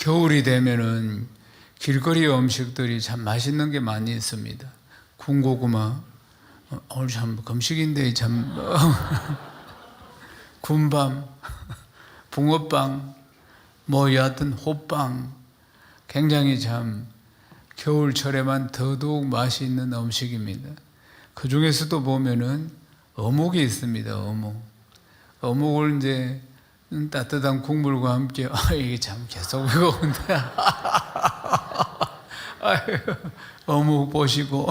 겨울이 되면은 길거리 음식들이 참 맛있는 게 많이 있습니다. 군고구마, 오늘 참 금식인데 참 군밤, 붕어빵, 뭐 여하튼 호빵, 굉장히 참 겨울철에만 더더욱 맛이 있는 음식입니다. 그 중에서도 보면은 어묵이 있습니다. 어묵을 이제 따뜻한 국물과 함께 이게 참 계속 이거인데 어묵 보시고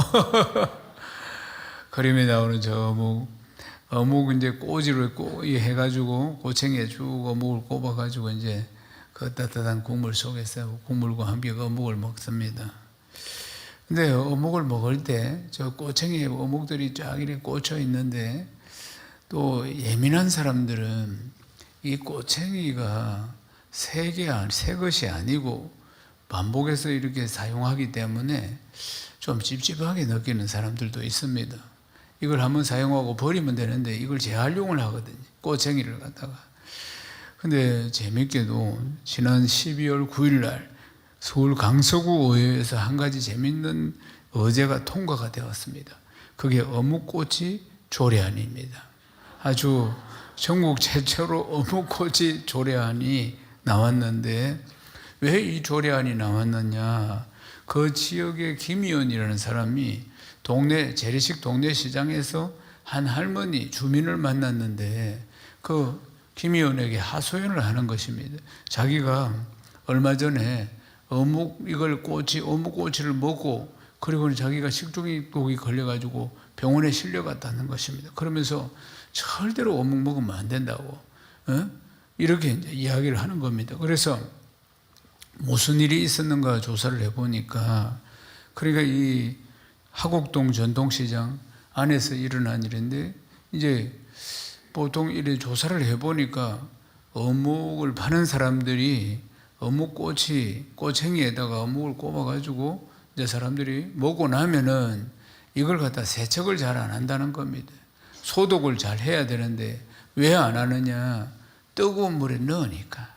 그림에 나오는 저 어묵 이제 꼬지로 해가지고 고챙이에 쭉 어묵을 꼽아가지고 이제 그 따뜻한 국물 속에서 국물과 함께 어묵을 먹습니다. 근데 어묵을 먹을 때 저 꼬챙이에 어묵들이 쫙 이렇게 꽂혀 있는데 또 예민한 사람들은 이 꼬챙이가 새 것이 아니고 반복해서 이렇게 사용하기 때문에 좀 찝찝하게 느끼는 사람들도 있습니다. 이걸 한번 사용하고 버리면 되는데 이걸 재활용을 하거든요. 꼬챙이를 갖다가. 근데 재밌게도 지난 12월 9일 날 서울 강서구 의회에서 한 가지 재밌는 의제가 통과가 되었습니다. 그게 어묵꼬치 조례안입니다. 아주 전국 최초로 어묵꼬치 조례안이 나왔는데 왜 이 조례안이 나왔느냐? 그 지역의 김 의원이라는 사람이 재래식 동네 시장에서 한 할머니 주민을 만났는데 그 김 의원에게 하소연을 하는 것입니다. 자기가 얼마 전에 어묵꼬치를 먹고 그리고 자기가 식중독이 걸려가지고 병원에 실려갔다는 것입니다. 그러면서 절대로 어묵 먹으면 안 된다고 이렇게 이제 이야기를 하는 겁니다. 그래서 무슨 일이 있었는가 조사를 해보니까 그러니까 이 하곡동 전통시장 안에서 일어난 일인데 이제 보통 이래 조사를 해보니까 어묵을 파는 사람들이 꼬챙이에다가 어묵을 꼽아가지고 이제 사람들이 먹고 나면은 이걸 갖다 세척을 잘 안 한다는 겁니다. 소독을 잘 해야 되는데 왜 안 하느냐? 뜨거운 물에 넣으니까.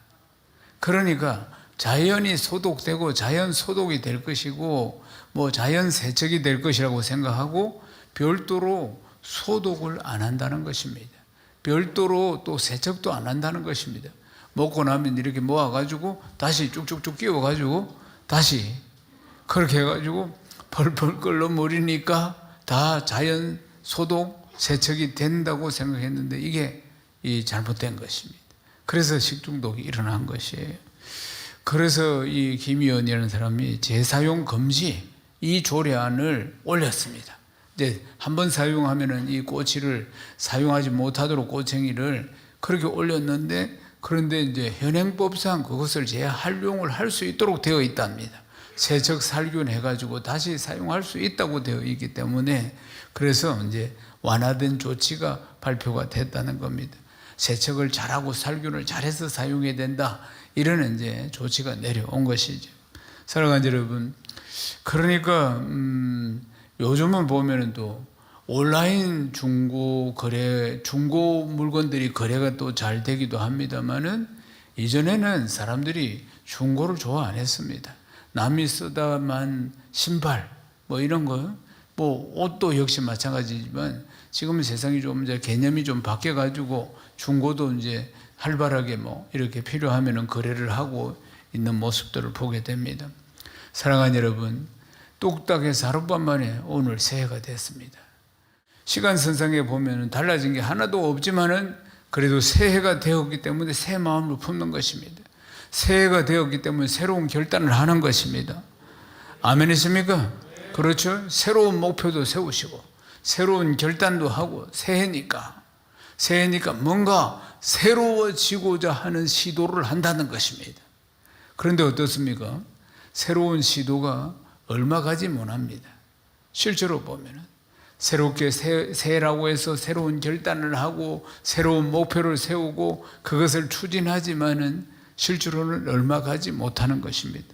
그러니까 자연이 소독되고 자연 소독이 될 것이고 뭐 자연 세척이 될 것이라고 생각하고 별도로 소독을 안 한다는 것입니다. 별도로 또 세척도 안 한다는 것입니다. 먹고 나면 이렇게 모아가지고 다시 쭉쭉쭉 끼워가지고 다시 그렇게 해가지고 펄펄 끓는 물이니까 다 자연 소독 세척이 된다고 생각했는데 이게 잘못된 것입니다. 그래서 식중독이 일어난 것이에요. 그래서 이 김 의원이라는 사람이 재사용 금지 이 조례안을 올렸습니다. 이제 한번 사용하면은 이 꼬치를 사용하지 못하도록 꼬챙이를 그렇게 올렸는데 그런데 이제 현행법상 그것을 재활용을 할 수 있도록 되어 있답니다. 세척 살균 해가지고 다시 사용할 수 있다고 되어 있기 때문에 그래서 이제 완화된 조치가 발표가 됐다는 겁니다. 세척을 잘하고 살균을 잘해서 사용해야 된다. 이런 이제 조치가 내려온 것이죠. 사랑하는 여러분, 그러니까 요즘은 보면은 또 온라인 중고 물건들이 거래가 또 잘 되기도 합니다만은 이전에는 사람들이 중고를 좋아 안 했습니다. 남이 쓰다만 신발 뭐 이런 거, 뭐 옷도 역시 마찬가지지만 지금은 세상이 좀 이제 개념이 좀 바뀌어 가지고 중고도 이제 활발하게 뭐 이렇게 필요하면은 거래를 하고 있는 모습들을 보게 됩니다. 사랑하는 여러분, 뚝딱해서 하룻밤 만에 오늘 새해가 됐습니다. 시간선상에 보면 달라진 게 하나도 없지만은 그래도 새해가 되었기 때문에 새 마음을 품는 것입니다. 새해가 되었기 때문에 새로운 결단을 하는 것입니다. 아멘이십니까? 그렇죠? 새로운 목표도 세우시고 새로운 결단도 하고 새해니까 뭔가 새로워지고자 하는 시도를 한다는 것입니다. 그런데 어떻습니까? 새로운 시도가 얼마 가지 못합니다. 실제로 보면은 새롭게 새해라고 해서 새로운 결단을 하고 새로운 목표를 세우고 그것을 추진하지만은 실제로는 얼마 가지 못하는 것입니다.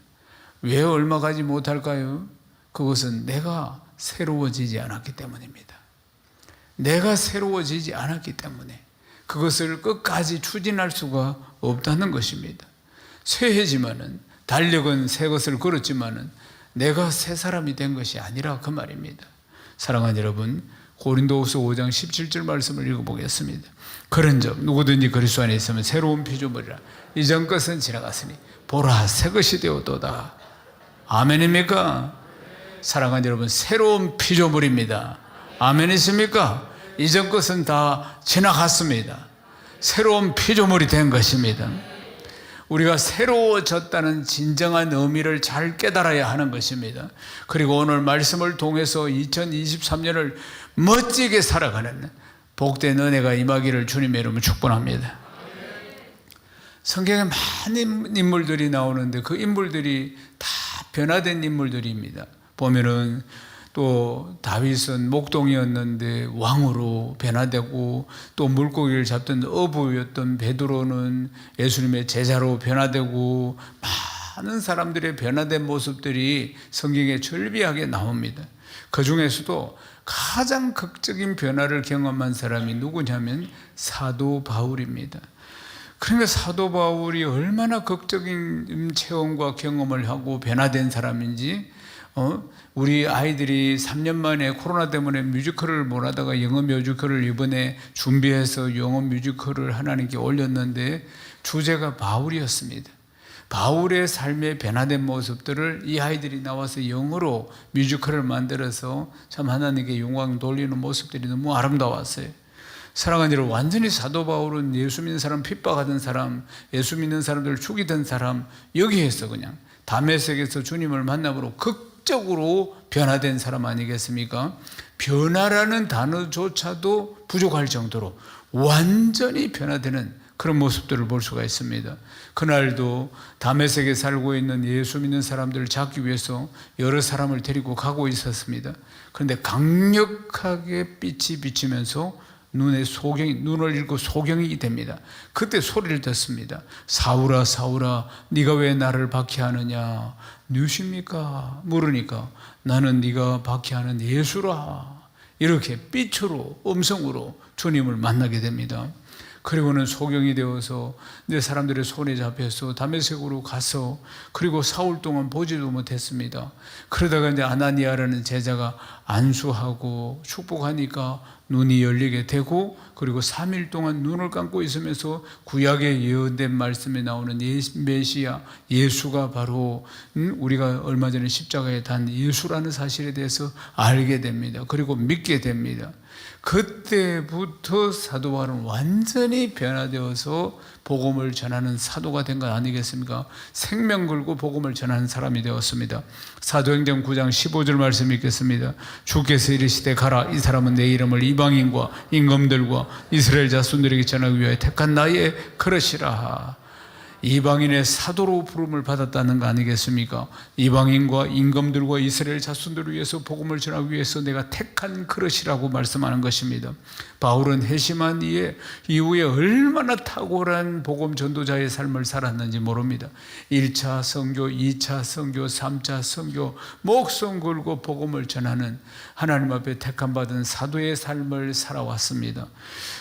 왜 얼마 가지 못할까요? 그것은 내가 새로워지지 않았기 때문입니다. 내가 새로워지지 않았기 때문에 그것을 끝까지 추진할 수가 없다는 것입니다. 새해지만은 달력은 새 것을 걸었지만은 내가 새 사람이 된 것이 아니라 그 말입니다. 사랑하는 여러분, 고린도후서 5장 17절 말씀을 읽어보겠습니다. 그런즉 누구든지 그리스도 안에 있으면 새로운 피조물이라 이전 것은 지나갔으니 보라 새 것이 되었도다. 아멘입니까? 사랑하는 여러분, 새로운 피조물입니다. 아멘이십니까? 이전 것은 다 지나갔습니다. 새로운 피조물이 된 것입니다. 우리가 새로워졌다는 진정한 의미를 잘 깨달아야 하는 것입니다. 그리고 오늘 말씀을 통해서 2023년을 멋지게 살아가는 복된 은혜가 임하기를 주님의 이름으로 축복합니다. 성경에 많은 인물들이 나오는데 그 인물들이 다 변화된 인물들입니다. 보면은 또 다윗은 목동이었는데 왕으로 변화되고, 또 물고기를 잡던 어부였던 베드로는 예수님의 제자로 변화되고, 많은 사람들의 변화된 모습들이 성경에 절비하게 나옵니다. 그 중에서도 가장 극적인 변화를 경험한 사람이 누구냐면 사도 바울입니다. 그러니까 사도 바울이 얼마나 극적인 체험과 경험을 하고 변화된 사람인지, 우리 아이들이 3년 만에 코로나 때문에 뮤지컬을 못 하다가 영어 뮤지컬을 이번에 준비해서 영어 뮤지컬을 하나님께 올렸는데 주제가 바울이었습니다. 바울의 삶의 변화된 모습들을 이 아이들이 나와서 영어로 뮤지컬을 만들어서 참 하나님께 영광 돌리는 모습들이 너무 아름다웠어요. 사랑하는 여러분, 완전히 사도 바울은 예수 믿는 사람 핍박하던 사람, 예수 믿는 사람들을 죽이던 사람, 여기에서 그냥 다메섹에서 주님을 만남으로 극적으로 변화된 사람 아니겠습니까? 변화라는 단어조차도 부족할 정도로 완전히 변화되는 그런 모습들을 볼 수가 있습니다. 그날도 다메섹에 살고 있는 예수 믿는 사람들을 잡기 위해서 여러 사람을 데리고 가고 있었습니다. 그런데 강력하게 빛이 비치면서 눈을 읽고 소경이 됩니다. 그때 소리를 듣습니다. 사울아 사울아 네가 왜 나를 박해하느냐? 누구십니까? 물으니까 나는 네가 박해하는 예수라. 이렇게 빛으로 음성으로 주님을 만나게 됩니다. 그리고는 소경이 되어서 내 사람들의 손에 잡혀서 다메섹으로 가서, 그리고 사흘 동안 보지도 못했습니다. 그러다가 이제 아나니아라는 제자가 안수하고 축복하니까 눈이 열리게 되고, 그리고 3일 동안 눈을 감고 있으면서 구약에 예언된 말씀에 나오는 메시아 예수가 바로 우리가 얼마 전에 십자가에 단 예수라는 사실에 대해서 알게 됩니다. 그리고 믿게 됩니다. 그때부터 사도 바울은 완전히 변화되어서 복음을 전하는 사도가 된 것 아니겠습니까? 생명 걸고 복음을 전하는 사람이 되었습니다. 사도행전 9장 15절 말씀 읽겠습니다. 주께서 이르시되 가라, 이 사람은 내 이름을 이방인과 임금들과 이스라엘 자손들에게 전하기 위하여 택한 나의 그릇이라. 이방인의 사도로 부름을 받았다는 거 아니겠습니까? 이방인과 임금들과 이스라엘 자손들을 위해서 복음을 전하기 위해서 내가 택한 그릇이라고 말씀하는 것입니다. 바울은 회심한 이후에 얼마나 탁월한 복음 전도자의 삶을 살았는지 모릅니다. 1차 선교, 2차 선교, 3차 선교, 목숨 걸고 복음을 전하는 하나님 앞에 택함받은 사도의 삶을 살아왔습니다.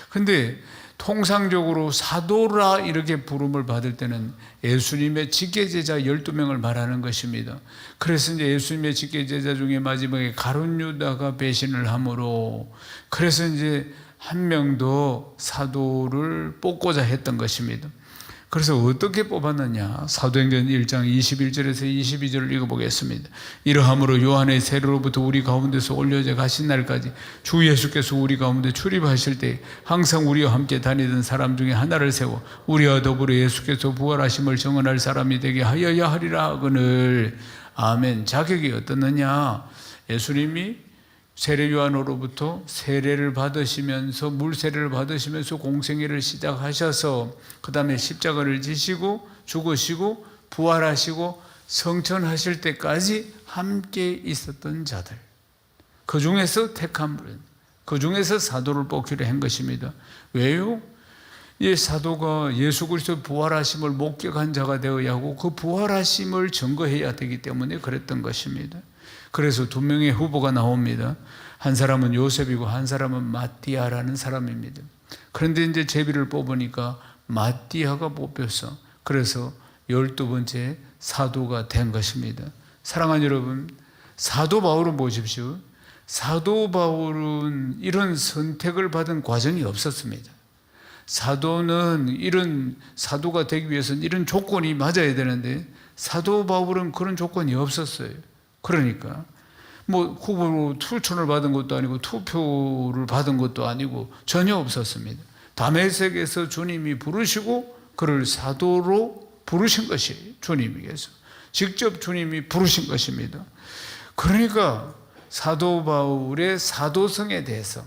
그런데 통상적으로 사도라 이렇게 부름을 받을 때는 예수님의 직계제자 12명을 말하는 것입니다. 그래서 이제 예수님의 직계제자 중에 마지막에 가룟 유다가 배신을 함으로, 그래서 이제 한 명 더 사도를 뽑고자 했던 것입니다. 그래서 어떻게 뽑았느냐? 사도행전 1장 21절에서 22절을 읽어보겠습니다. 이러함으로 요한의 세례로부터 우리 가운데서 올려져 가신 날까지 주 예수께서 우리 가운데 출입하실 때 항상 우리와 함께 다니던 사람 중에 하나를 세워 우리와 더불어 예수께서 부활하심을 증언할 사람이 되게 하여야 하리라 하거늘. 아멘. 자격이 어떻느냐? 예수님이 세례 요한으로부터 세례를 받으시면서, 물세례를 받으시면서 공생애를 시작하셔서 그 다음에 십자가를 지시고 죽으시고 부활하시고 성천하실 때까지 함께 있었던 자들, 그 중에서 택한 분, 그 중에서 사도를 뽑기로 한 것입니다. 왜요? 이 사도가 예수 그리스도의 부활하심을 목격한 자가 되어야 하고 그 부활하심을 증거해야 되기 때문에 그랬던 것입니다. 그래서 두 명의 후보가 나옵니다. 한 사람은 요셉이고 한 사람은 마띠아라는 사람입니다. 그런데 이제 제비를 뽑으니까 마띠아가 뽑혔어. 그래서 12번째 사도가 된 것입니다. 사랑하는 여러분, 사도 바울은 보십시오. 사도 바울은 이런 선택을 받은 과정이 없었습니다. 사도는 이런 사도가 되기 위해서는 이런 조건이 맞아야 되는데 사도 바울은 그런 조건이 없었어요. 그러니까 뭐 후보로 추천을 받은 것도 아니고 투표를 받은 것도 아니고 전혀 없었습니다. 다메섹에서 주님이 부르시고 그를 사도로 부르신 것이 주님이께서 직접 주님이 부르신 것입니다. 그러니까 사도 바울의 사도성에 대해서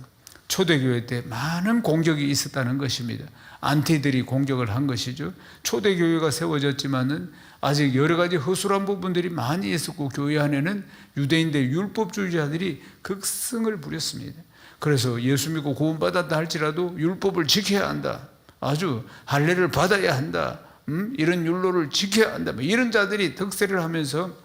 초대교회 때 많은 공격이 있었다는 것입니다. 안티들이 공격을 한 것이죠. 초대교회가 세워졌지만은 아직 여러 가지 허술한 부분들이 많이 있었고 교회 안에는 유대인들 율법주의자들이 극성을 부렸습니다. 그래서 예수 믿고 구원받았다 할지라도 율법을 지켜야 한다. 아주 할례를 받아야 한다. 이런 율로를 지켜야 한다. 이런 자들이 득세를 하면서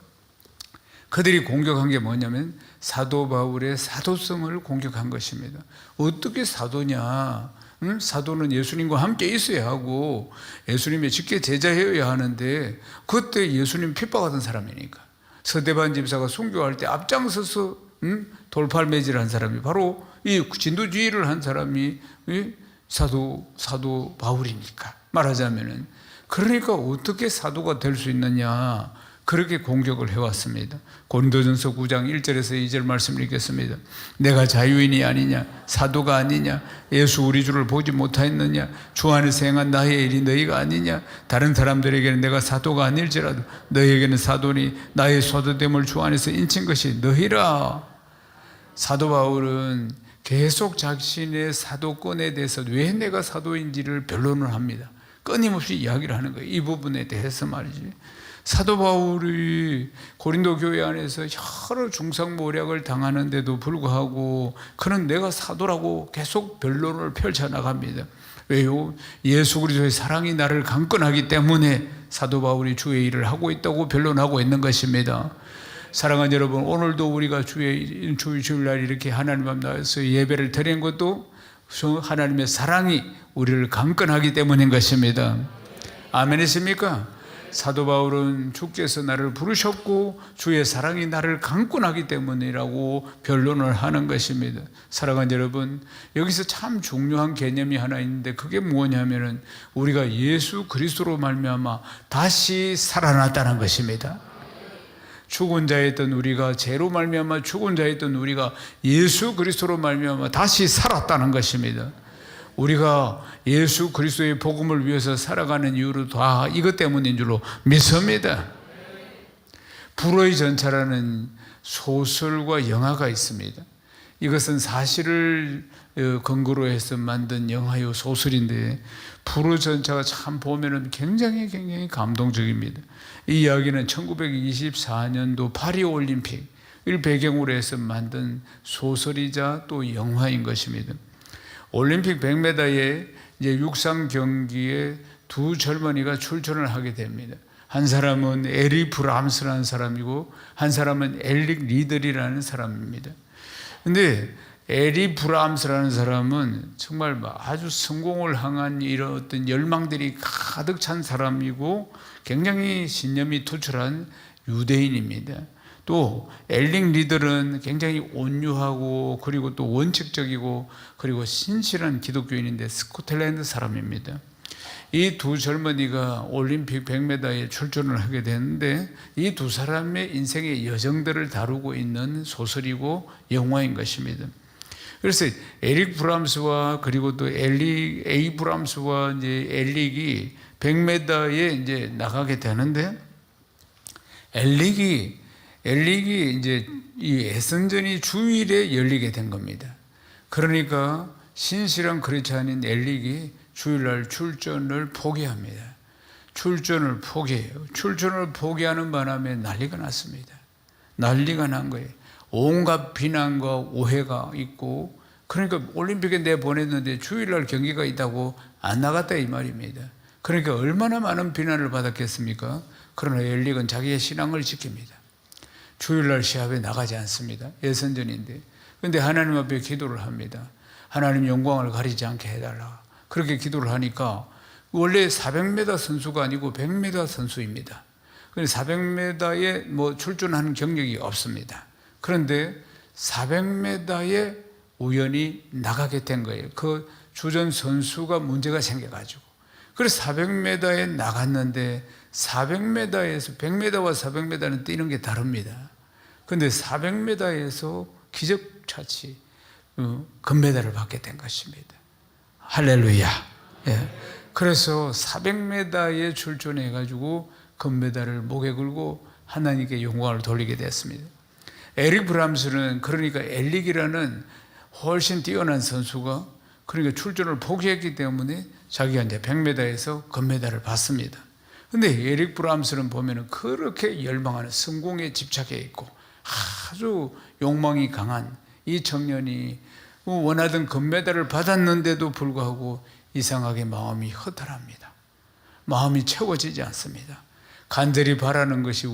그들이 공격한 게 뭐냐면 사도 바울의 사도성을 공격한 것입니다. 어떻게 사도냐? 사도는 예수님과 함께 있어야 하고 예수님의 직계 제자여야 하는데 그때 예수님 핍박하던 사람이니까 서대반 집사가 순교할 때 앞장서서 돌팔매질한 사람이 바로 이 진도주의를 한 사람이 사도 바울이니까 말하자면은 그러니까 어떻게 사도가 될 수 있느냐 그렇게 공격을 해왔습니다. 고린도전서 9장 1절에서 2절 말씀을 읽겠습니다. 내가 자유인이 아니냐 사도가 아니냐 예수 우리 주를 보지 못하였느냐 주 안에서 행한 나의 일이 너희가 아니냐 다른 사람들에게는 내가 사도가 아닐지라도 너희에게는 사도니 나의 사도됨을 주 안에서 인친 것이 너희라. 사도 바울은 계속 자신의 사도권에 대해서 왜 내가 사도인지를 변론을 합니다. 끊임없이 이야기를 하는 거예요. 이 부분에 대해서 말이지. 사도 바울이 고린도 교회 안에서 여러 중상모략을 당하는데도 불구하고 그는 내가 사도라고 계속 변론을 펼쳐나갑니다. 왜요? 예수 그리스도의 사랑이 나를 강권하기 때문에 사도 바울이 주의 일을 하고 있다고 변론하고 있는 것입니다. 사랑하는 여러분, 오늘도 우리가 주일날 이렇게 하나님 앞에 나와서 예배를 드린 것도 하나님의 사랑이 우리를 강권하기 때문인 것입니다. 아멘이십니까? 사도 바울은 주께서 나를 부르셨고 주의 사랑이 나를 강권하기 때문이라고 변론을 하는 것입니다. 사랑하는 여러분, 여기서 참 중요한 개념이 하나 있는데 그게 뭐냐면은 우리가 예수 그리스도로 말미암아 다시 살아났다는 것입니다. 죽은 자였던 우리가 죄로 말미암아 죽은 자였던 우리가 예수 그리스도로 말미암아 다시 살았다는 것입니다. 우리가 예수 그리스도의 복음을 위해서 살아가는 이유로 다 이것 때문인 줄로 믿습니다. 불의 전차라는 소설과 영화가 있습니다. 이것은 사실을 근거로 해서 만든 영화요 소설인데 불의 전차가 참 보면은 굉장히 감동적입니다. 이 이야기는 1924년도 파리 올림픽을 배경으로 해서 만든 소설이자 또 영화인 것입니다. 올림픽 100m에 이제 육상 경기에 두 젊은이가 출전을 하게 됩니다. 한 사람은 에리 브람스라는 사람이고 한 사람은 엘릭 리들이라는 사람입니다. 근데 에리 브람스라는 사람은 정말 아주 성공을 향한 이런 어떤 열망들이 가득 찬 사람이고 굉장히 신념이 투철한 유대인입니다. 또 엘릭 리들은 굉장히 온유하고 그리고 또 원칙적이고 그리고 신실한 기독교인인데 스코틀랜드 사람입니다. 이 두 젊은이가 올림픽 100m에 출전을 하게 되는데 이 두 사람의 인생의 여정들을 다루고 있는 소설이고 영화인 것입니다. 그래서 에릭 브람스와 그리고 또 에이 브람스와 이제 엘릭이 100m에 이제 나가게 되는데 엘릭이 이제 이 예선전이 주일에 열리게 된 겁니다. 그러니까 신실한 크리스찬인 엘릭이 주일날 출전을 포기합니다. 출전을 포기해요. 출전을 포기하는 바람에 난리가 났습니다. 난리가 난 거예요. 온갖 비난과 오해가 있고 그러니까 올림픽에 내보냈는데 주일날 경기가 있다고 안 나갔다 이 말입니다. 그러니까 얼마나 많은 비난을 받았겠습니까? 그러나 엘릭은 자기의 신앙을 지킵니다. 주일날 시합에 나가지 않습니다. 예선전인데. 그런데 하나님 앞에 기도를 합니다. 하나님 영광을 가리지 않게 해달라. 그렇게 기도를 하니까 원래 400m 선수가 아니고 100m 선수입니다. 400m에 뭐 출전하는 경력이 없습니다. 그런데 400m에 우연히 나가게 된 거예요. 그 주전 선수가 문제가 생겨가지고. 그래서 400m에 나갔는데 400m에서 100m와 400m는 뛰는 게 다릅니다. 그런데 400m에서 기적같이 금메달을 받게 된 것입니다. 할렐루야. 예. 그래서 400m에 출전해가지고 금메달을 목에 걸고 하나님께 영광을 돌리게 됐습니다. 에릭 브람스는 그러니까 엘릭이라는 훨씬 뛰어난 선수가 그러니까 출전을 포기했기 때문에 자기가 이제 100m에서 금메달을 받습니다. 근데 에릭 브람스는 보면은 그렇게 열망하는 성공에 집착해 있고 아주 욕망이 강한 이 청년이 원하던 금메달을 받았는데도 불구하고 이상하게 마음이 허탈합니다. 마음이 채워지지 않습니다. 간절히 바라는 것이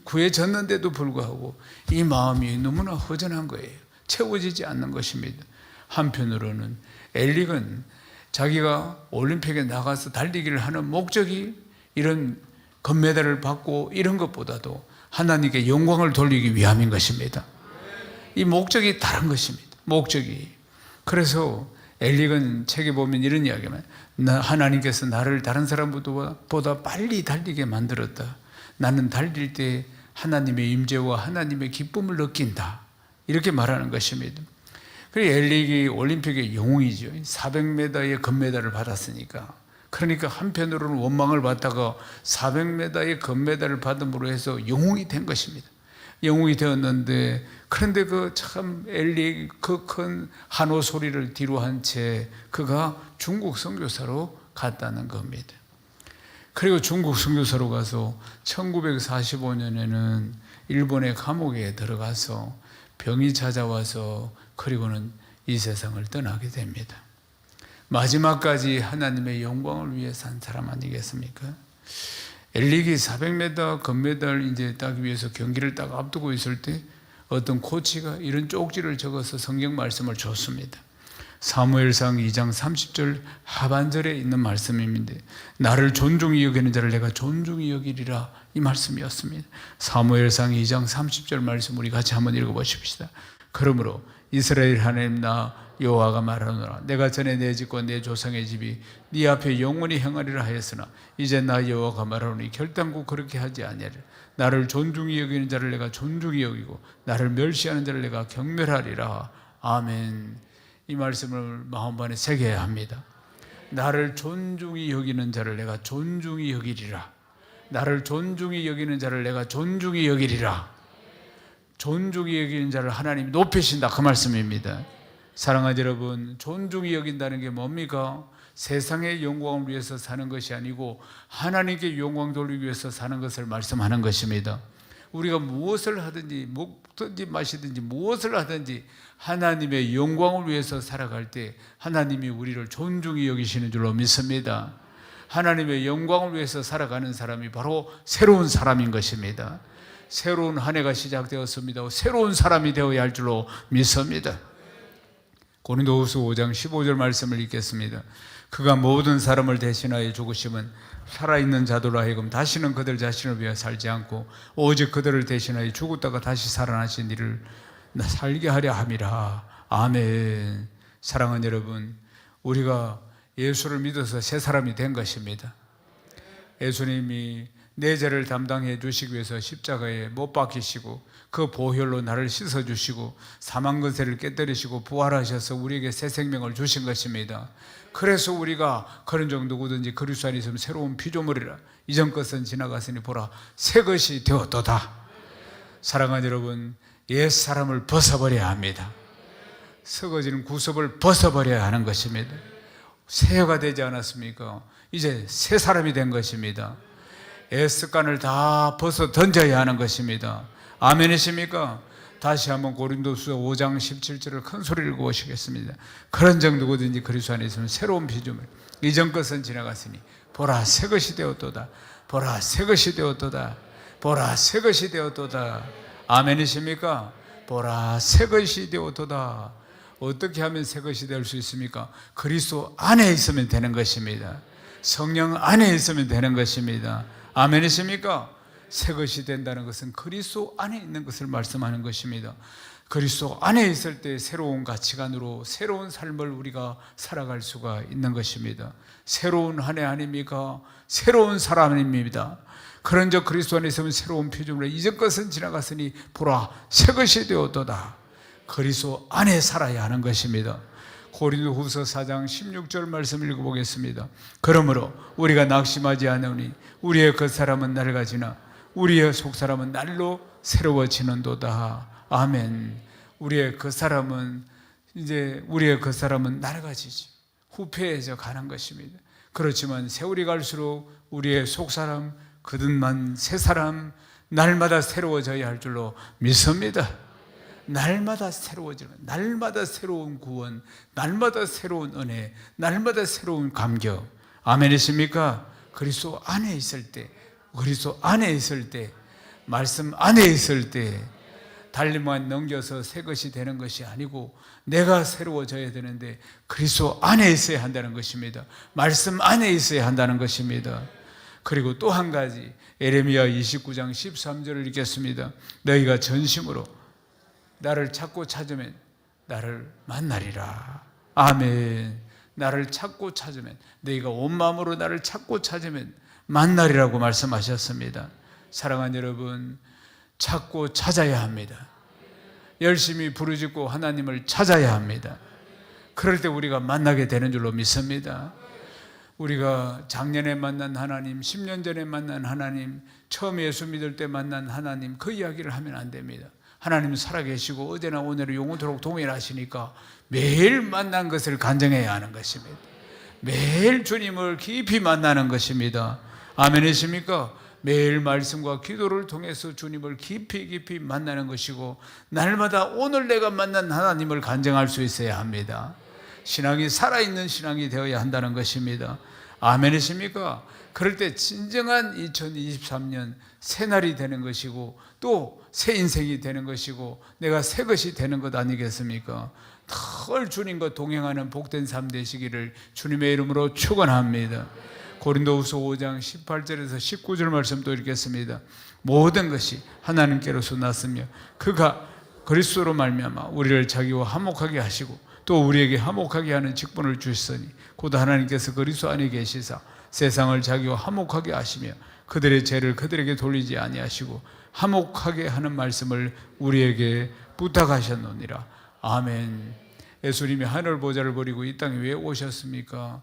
구해졌는데도 불구하고 이 마음이 너무나 허전한 거예요. 채워지지 않는 것입니다. 한편으로는 엘릭은 자기가 올림픽에 나가서 달리기를 하는 목적이 이런 금메달을 받고 이런 것보다도 하나님께 영광을 돌리기 위함인 것입니다. 이 목적이 다른 것입니다. 목적이. 그래서 엘릭은 책에 보면 이런 이야기만, 하나님께서 나를 다른 사람보다 빨리 달리게 만들었다. 나는 달릴 때 하나님의 임재와 하나님의 기쁨을 느낀다. 이렇게 말하는 것입니다. 그리고 엘릭이 올림픽의 영웅이죠. 400m의 금메달을 받았으니까. 그러니까 한편으로는 원망을 받다가 400m의 금메달을 받음으로 해서 영웅이 된 것입니다. 영웅이 되었는데, 그런데 그 참 엘릭 그 큰 한호 소리를 뒤로 한 채 그가 중국 선교사로 갔다는 겁니다. 그리고 중국 선교사로 가서 1945년에는 일본의 감옥에 들어가서 병이 찾아와서 그리고는 이 세상을 떠나게 됩니다. 마지막까지 하나님의 영광을 위해 산 사람 아니겠습니까? 엘릭이 400m 금메달 이제 따기 위해서 경기를 딱 앞두고 있을 때 어떤 코치가 이런 쪽지를 적어서 성경 말씀을 줬습니다. 사무엘상 2장 30절 하반절에 있는 말씀입니다. 나를 존중히 여기는 자를 내가 존중히 여기리라, 이 말씀이었습니다. 사무엘상 2장 30절 말씀 우리 같이 한번 읽어보십시다. 그러므로 이스라엘 하나님 나 여호와가 말하노라, 내가 전에 내 집과 내 조상의 집이 네 앞에 영원히 행하리라 하였으나 이제 나 여호와가 말하노니 결단코 그렇게 하지 아니하리라. 나를 존중히 여기는 자를 내가 존중히 여기고 나를 멸시하는 자를 내가 경멸하리라. 아멘. 이 말씀을 마음반에 새겨야 합니다. 나를 존중히 여기는 자를 내가 존중히 여기리라. 나를 존중히 여기는 자를 내가 존중히 여기리라. 존중히 여기는 자를 하나님이 높이신다, 그 말씀입니다. 사랑하는 여러분, 존중히 여긴다는 게 뭡니까? 세상의 영광을 위해서 사는 것이 아니고 하나님께 영광 돌리기 위해서 사는 것을 말씀하는 것입니다. 우리가 무엇을 하든지 먹든지 마시든지 무엇을 하든지 하나님의 영광을 위해서 살아갈 때 하나님이 우리를 존중히 여기시는 줄로 믿습니다. 하나님의 영광을 위해서 살아가는 사람이 바로 새로운 사람인 것입니다. 새로운 한 해가 시작되었습니다. 새로운 사람이 되어야 할 줄로 믿습니다. 고린도후서 5장 15절 말씀을 읽겠습니다. 그가 모든 사람을 대신하여 죽으심은 살아있는 자들로 하여금 다시는 그들 자신을 위하여 살지 않고 오직 그들을 대신하여 죽었다가 다시 살아나신 이를 살게 하려 함이라. 아멘. 사랑하는 여러분, 우리가 예수를 믿어서 새 사람이 된 것입니다. 예수님이 내 죄를 담당해 주시기 위해서 십자가에 못 박히시고 그 보혈로 나를 씻어주시고 사망근세를 깨뜨리시고 부활하셔서 우리에게 새 생명을 주신 것입니다. 그래서 우리가 그런 정도든지 그리스도 안에 있으면 새로운 피조물이라. 이전 것은 지나갔으니 보라 새 것이 되었도다. 사랑하는 여러분, 옛 사람을 벗어버려야 합니다. 썩어지는 구습을 벗어버려야 하는 것입니다. 새해가 되지 않았습니까? 이제 새 사람이 된 것입니다. 옛 습관을 다 벗어 던져야 하는 것입니다. 아멘이십니까? 다시 한번 고린도후서 5장 17절을 큰 소리를 읽어보시겠습니다. 그런 정도든지 그리스도 안에 있으면 새로운 피조물, 이전 것은 지나갔으니 보라 새 것이 되었도다. 보라 새 것이 되었도다. 보라 새 것이 되었도다. 아멘이십니까? 보라 새 것이 되었도다. 어떻게 하면 새 것이 될 수 있습니까? 그리스도 안에 있으면 되는 것입니다. 성령 안에 있으면 되는 것입니다. 아멘이십니까? 새 것이 된다는 것은 그리스도 안에 있는 것을 말씀하는 것입니다. 그리스도 안에 있을 때 새로운 가치관으로 새로운 삶을 우리가 살아갈 수가 있는 것입니다. 새로운 한 해 아닙니까? 새로운 사람입니다. 그런즉 그리스도 안에 있으면 새로운 피조물이라. 이전 것은 지나갔으니 보라 새 것이 되었도다. 그리스도 안에 살아야 하는 것입니다. 고린도후서 4장 16절 말씀 읽어보겠습니다. 그러므로 우리가 낙심하지 않으니 우리의 겉사람은 낡아지나 우리의 속사람은 날로 새로워지는도다. 아멘. 우리의 겉사람은 낡아지지, 후패해져 가는 것입니다. 그렇지만 세월이 갈수록 우리의 속사람, 거듭난 새사람 날마다 새로워져야 할 줄로 믿습니다. 날마다 새로워지는, 날마다 새로운 구원, 날마다 새로운 은혜, 날마다 새로운 감격. 아멘이십니까? 그리스도 안에 있을 때, 그리스도 안에 있을 때, 말씀 안에 있을 때 달리만 넘겨서 새 것이 되는 것이 아니고 내가 새로워져야 되는데 그리스도 안에 있어야 한다는 것입니다. 말씀 안에 있어야 한다는 것입니다. 그리고 또 한 가지, 에레미야 29장 13절을 읽겠습니다. 너희가 전심으로 나를 찾고 찾으면 나를 만나리라. 아멘. 나를 찾고 찾으면, 너희가 온 마음으로 나를 찾고 찾으면 만나리라고 말씀하셨습니다. 사랑하는 여러분, 찾고 찾아야 합니다. 열심히 부르짖고 하나님을 찾아야 합니다. 그럴 때 우리가 만나게 되는 줄로 믿습니다. 우리가 작년에 만난 하나님, 10년 전에 만난 하나님, 처음 예수 믿을 때 만난 하나님, 그 이야기를 하면 안 됩니다. 하나님 살아계시고 어제나 오늘은 영원토록 동일하시니까 매일 만난 것을 간증해야 하는 것입니다. 매일 주님을 깊이 만나는 것입니다. 아멘이십니까? 매일 말씀과 기도를 통해서 주님을 깊이 만나는 것이고 날마다 오늘 내가 만난 하나님을 간증할 수 있어야 합니다. 신앙이 살아있는 신앙이 되어야 한다는 것입니다. 아멘이십니까? 그럴 때 진정한 2023년 새날이 되는 것이고 또 새 인생이 되는 것이고 내가 새 것이 되는 것 아니겠습니까? 늘 주님과 동행하는 복된 삶 되시기를 주님의 이름으로 축원합니다. 고린도후서 5장 18절에서 19절 말씀 또 읽겠습니다. 모든 것이 하나님께로서 났으며 그가 그리스도로 말미암아 우리를 자기와 화목하게 하시고 또 우리에게 화목하게 하는 직분을 주시더니 곧 하나님께서 그리스도 안에 계시사 세상을 자기와 화목하게 하시며 그들의 죄를 그들에게 돌리지 아니하시고 화목하게 하는 말씀을 우리에게 부탁하셨느니라. 아멘. 예수님이 하늘 보좌를 버리고 이 땅에 왜 오셨습니까?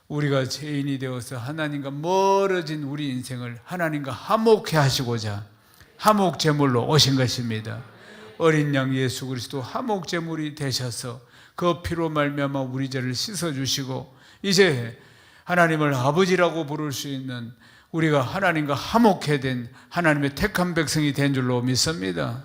우리가 죄인이 되어서 하나님과 멀어진 우리 인생을 하나님과 화목해 하시고자 화목 제물로 오신 것입니다. 어린 양 예수 그리스도 화목 제물이 되셔서 그 피로 말미암아 우리 죄를 씻어 주시고 이제 하나님을 아버지라고 부를 수 있는 우리가 하나님과 화목해 된 하나님의 택한 백성이 된 줄로 믿습니다.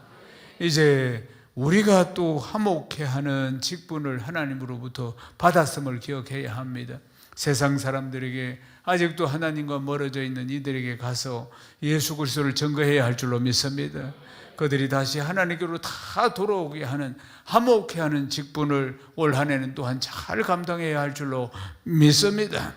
이제 우리가 또 화목해 하는 직분을 하나님으로부터 받았음을 기억해야 합니다. 세상 사람들에게 아직도 하나님과 멀어져 있는 이들에게 가서 예수 그리스도를 증거해야 할 줄로 믿습니다. 그들이 다시 하나님께로 다 돌아오게 하는 화목해 하는 직분을 올 한 해는 또한 잘 감당해야 할 줄로 믿습니다.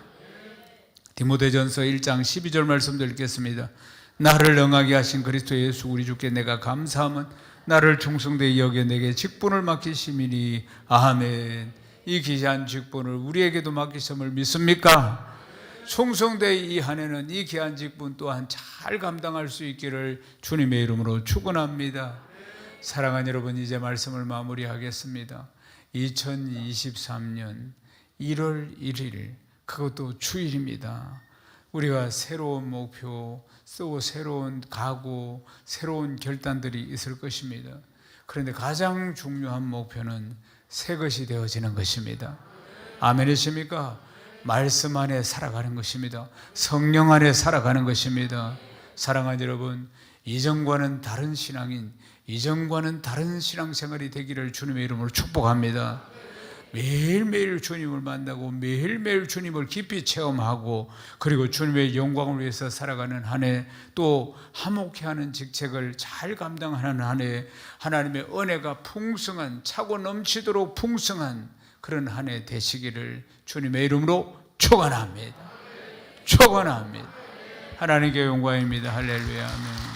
디모데전서 1장 12절 말씀도 읽겠습니다. 나를 응하게 하신 그리스도 예수 우리 주께 내가 감사함은 나를 충성되이 여겨 내게 직분을 맡기심이니 아멘. 이 귀한 직분을 우리에게도 맡기심을 믿습니까? 충성되이 이 한 해는 이 귀한 직분 또한 잘 감당할 수 있기를 주님의 이름으로 축원합니다. 사랑하는 여러분, 이제 말씀을 마무리하겠습니다. 2023년 1월 1일 그것도 주일입니다. 우리가 새로운 목표, 또 새로운 각오, 새로운 결단들이 있을 것입니다. 그런데 가장 중요한 목표는 새 것이 되어지는 것입니다. 아멘이십니까? 말씀 안에 살아가는 것입니다. 성령 안에 살아가는 것입니다. 사랑하는 여러분, 이전과는 다른 신앙인, 이전과는 다른 신앙생활이 되기를 주님의 이름으로 축복합니다. 매일매일 주님을 만나고 매일매일 주님을 깊이 체험하고 그리고 주님의 영광을 위해서 살아가는 한 해, 또 화목해 하는 직책을 잘 감당하는 한 해, 하나님의 은혜가 풍성한, 차고 넘치도록 풍성한 그런 한 해 되시기를 주님의 이름으로 축원합니다. 축원합니다. 하나님께 영광입니다. 할렐루야. 아멘.